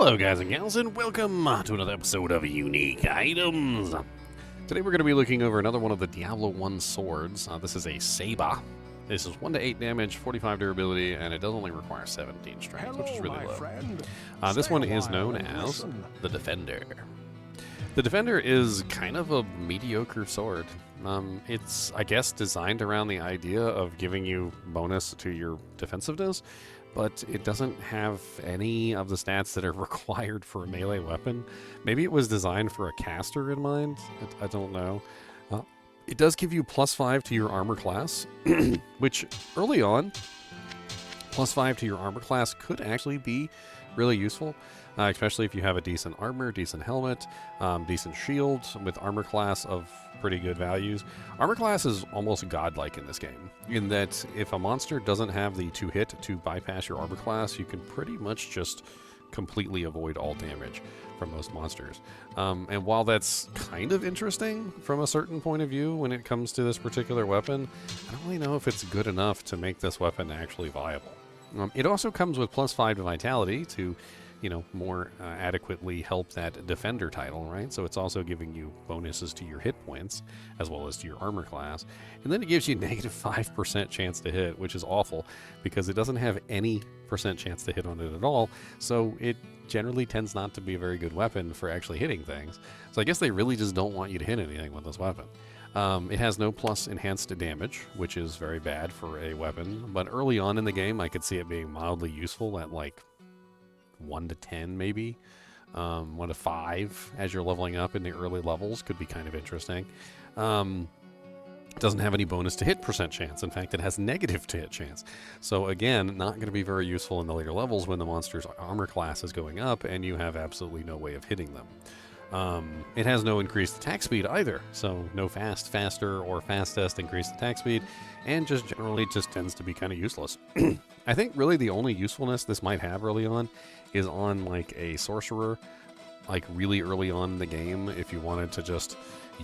Hello guys and gals, and welcome to another episode of Unique Items. Today we're going to be looking over another one of the Diablo 1 swords. This is a saber. This is 1 to 8 damage, 45 durability, and it does only require 17 strength, which is really low. This one is known as the Defender. The Defender is kind of a mediocre sword. It's, I guess, designed around the idea of giving you bonus to your defensiveness, but it doesn't have any of the stats that are required for a melee weapon. Maybe it was designed for a caster in mind. I don't know. It does give you +5 to your armor class, which early on, +5 to your armor class could actually be really useful, especially if you have a decent armor, decent helmet, decent shield with armor class of pretty good values. Armor class is almost godlike in this game, in that if a monster doesn't have the 2-hit to bypass your armor class, you can pretty much just completely avoid all damage from most monsters. And while that's kind of interesting from a certain point of view when it comes to this particular weapon, I don't really know if it's good enough to make this weapon actually viable. It also comes with +5 to vitality to, more adequately help that defender title, right? So it's also giving you bonuses to your hit points as well as to your armor class. And then it gives you -5% chance to hit, which is awful because it doesn't have any % chance to hit on it at all. So it generally tends not to be a very good weapon for actually hitting things. So I guess they really just don't want you to hit anything with this weapon. It has no plus enhanced damage, which is very bad for a weapon, but early on in the game I could see it being mildly useful at like 1 to 10 maybe. 1 to 5 as you're leveling up in the early levels could be kind of interesting. It doesn't have any bonus to hit % chance. In fact, it has negative to hit chance. So again, not going to be very useful in the later levels when the monster's armor class is going up and you have absolutely no way of hitting them. It has no increased attack speed either, so no faster, or fastest increased attack speed, and just generally just tends to be kind of useless. I think really the only usefulness this might have early on is on like a sorcerer, like really early on in the game if you wanted to just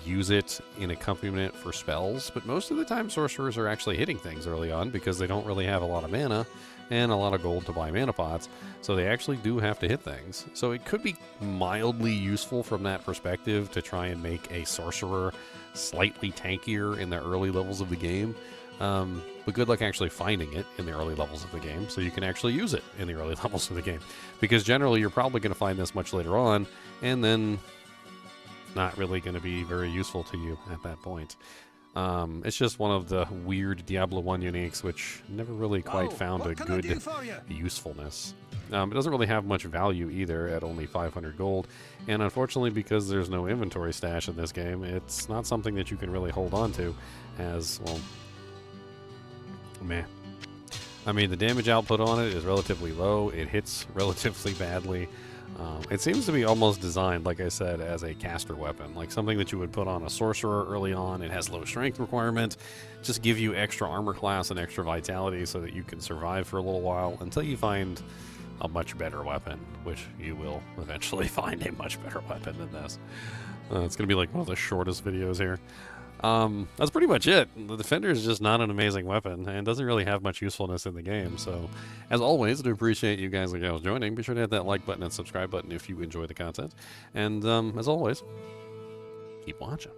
use it in accompaniment for spells, but most of the time sorcerers are actually hitting things early on because they don't really have a lot of mana and a lot of gold to buy mana pots, so they actually do have to hit things. So it could be mildly useful from that perspective to try and make a sorcerer slightly tankier in the early levels of the game, but good luck actually finding it in the early levels of the game so you can actually use it in the early levels of the game, because generally you're probably going to find this much later on and then not really going to be very useful to you at that point. It's just one of the weird Diablo 1 uniques, which never really quite found a good usefulness. It doesn't really have much value either at only 500 gold, and unfortunately because there's no inventory stash in this game, it's not something that you can really hold on to as, well, meh. I mean, the damage output on it is relatively low, it hits relatively badly. It seems to be almost designed, like I said, as a caster weapon, like something that you would put on a sorcerer early on. It has low strength requirement, just give you extra armor class and extra vitality so that you can survive for a little while until you find a much better weapon, which you will eventually find a much better weapon than this. It's going to be like one of the shortest videos here. That's pretty much it. The Defender is just not an amazing weapon and doesn't really have much usefulness in the game. So, as always, I do appreciate you guys and gals joining. Be sure to hit that like button and subscribe button if you enjoy the content. And, as always, keep watching.